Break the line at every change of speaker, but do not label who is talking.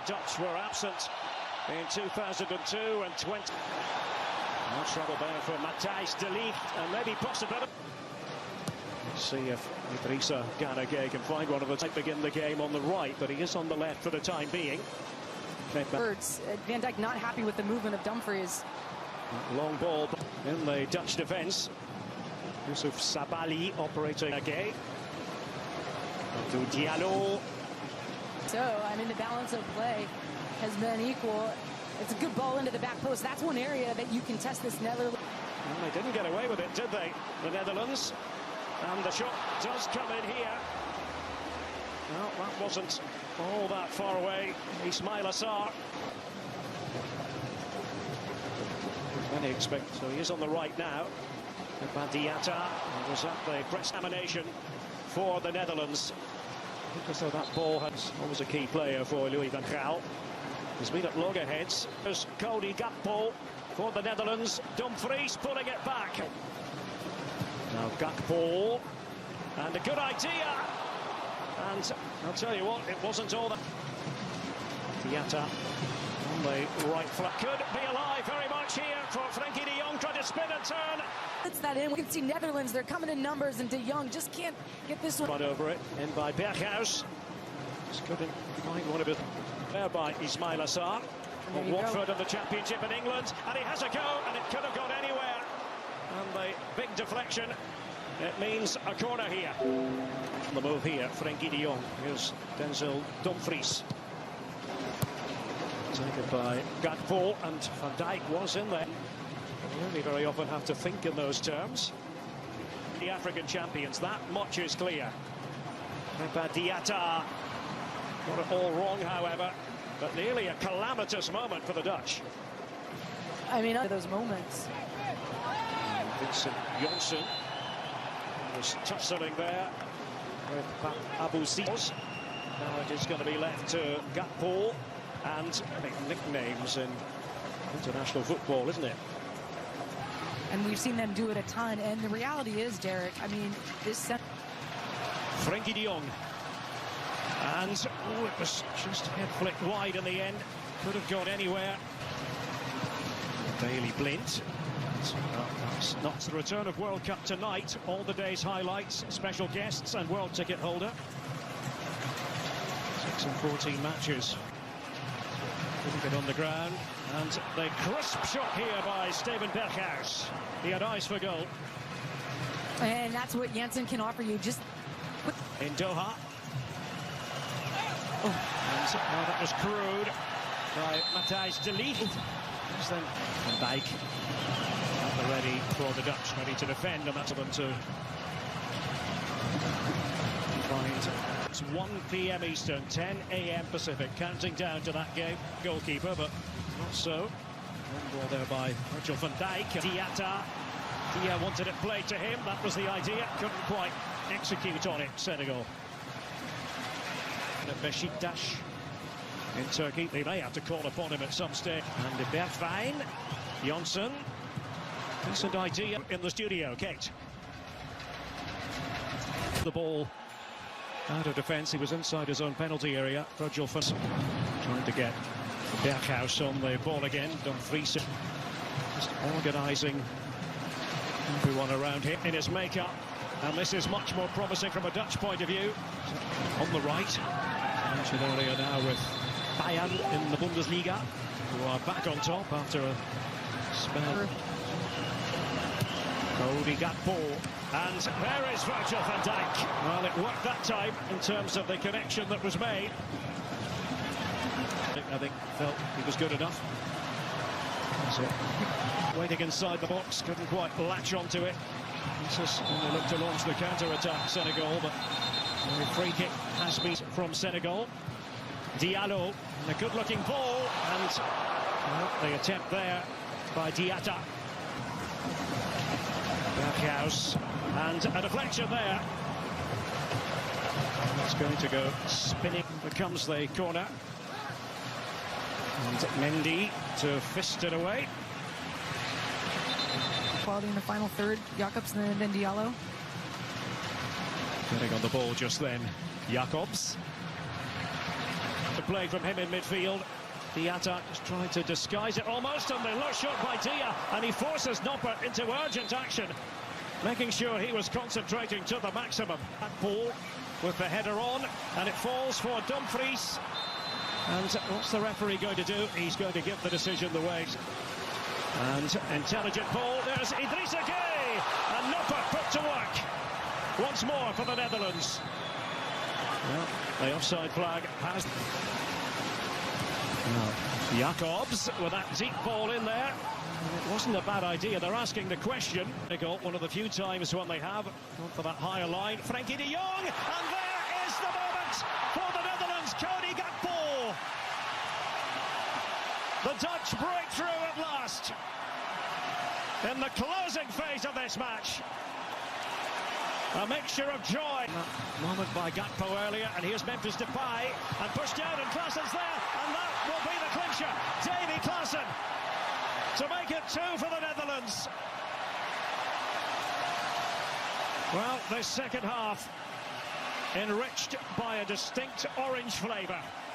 Dutch were absent in 2002 and 20. No trouble there for Matthijs de Ligt, and maybe possibility. Let's see if Idrissa Gana Gueye can find one of the type begin the game on the right, but he is on the left for the time being.
Van Dijk not happy with the movement of Dumfries.
Long ball in the Dutch defence. Yusuf Sabali operating again. To Diallo.
So, I mean, the balance of play has been equal. It's a good ball into the back post. That's one area that you can test this Netherlands.
Well, they didn't get away with it, did they? The Netherlands. And the shot does come in here. Well, that wasn't all that far away. Ismail Assar. Many expect, so he is on the right now. Badiata was at the press examination for the Netherlands. I think as though that ball has always a key player for Louis van Gaal. He's been at loggerheads. There's Cody Gakpo for the Netherlands. Dumfries pulling it back. Now Gakpo, and a good idea. And I'll tell you what, it wasn't all that. Diatta on the right flank. Could be alive very much here for Frenkie de Jong, trying to spin and turn.
It's that in. We can see Netherlands, they're coming in numbers, and de Jong just can't get this one.
But over it, in by Berghuis. Just couldn't find one of it. There by Ismail Assar. Watford in the Championship in England, and he has a go, and it could have gone anywhere. And the big deflection, it means a corner here. On the move here, Frenkie de Jong. Here's Denzel Dumfries. Taken by Gakpo, and Van Dijk was in there. You really very often have to think in those terms. The African champions, that much is clear. Diatta got it all wrong, however, but nearly a calamitous moment for the Dutch.
I mean, those moments.
Vincent Janssen was tussling there with Abu Ziyech. Now it is going to be left to Gakpo, and I think nicknames in international football, isn't it?
And we've seen them do it a ton, and the reality is, Derek, I mean, this...
Frenkie de Jong. And, oh, it was just head flicked wide in the end. Could have gone anywhere. Bailey Blint. That's not the return of World Cup tonight. All the day's highlights, special guests and world ticket holder. 6 and 14 matches. Couldn't get on the ground. And the crisp shot here by Steven Berghuis. He had eyes for goal.
And that's what Janssen can offer you. Just
in Doha. Oh. And that was crude by Matthijs de Ligt. Then Van Dijk at the ready for the Dutch, ready to defend, and that's them to find. It's 1 p.m. Eastern, 10 a.m. Pacific, counting down to that game. Goalkeeper, but not so. One ball there by Virgil van Dijk. Diatta. Dia wanted it played to him. That was the idea. Couldn't quite execute on it, Senegal. And Beşiktaş in Turkey, they may have to call upon him at some stage. And de Bergwijn, Janssen. Decent idea in the studio, Kate. The ball out of defence. He was inside his own penalty area. Virgil van Dijk trying to get Berghuis on the ball again. Dumfries just organising everyone around him in his makeup. And this is much more promising from a Dutch point of view. On the right, mentioned earlier now with Bayern in the Bundesliga, who are back on top after a spell. Cody Gakpo, and there is Virgil van Dijk. Well, it worked that time in terms of the connection that was made. I think felt he was good enough. Waiting inside the box, couldn't quite latch onto it. They look to launch the counter-attack, Senegal, but the free kick has been from Senegal. Diallo, and a good-looking ball, and the attempt there by Diatta. Berghuis, and a deflection there. It's going to go spinning. Becomes the corner. And Mendy to fist it away.
Quality in the final third, Jacobs and then Diallo.
Getting on the ball just then, Jacobs. to play from him in midfield. Diatta is trying to disguise it almost, and the low shot by Dia, and he forces Noppert into urgent action, making sure he was concentrating to the maximum. That ball with the header on, and it falls for Dumfries. And what's the referee going to do? He's going to give the decision the weight. And intelligent ball, there's Idrissa Gueye, and Noppert put to work once more for the Netherlands. Well, the offside flag has... Jacobs with that deep ball in there. It wasn't a bad idea. They're asking the question. Senegal, one of the few times when they have gone for that higher line. Frankie de Jong, and there is the moment for the Netherlands. Cody Gakpo. The Dutch break through at last in the closing phase of this match. A mixture of joy. Moment by Gakpo earlier, and here's Memphis Depay, and pushed out, and Klaassen's there, and that will be the clincher. Davy Klaassen to make it 2 for the Netherlands. Well, this second half enriched by a distinct orange flavour.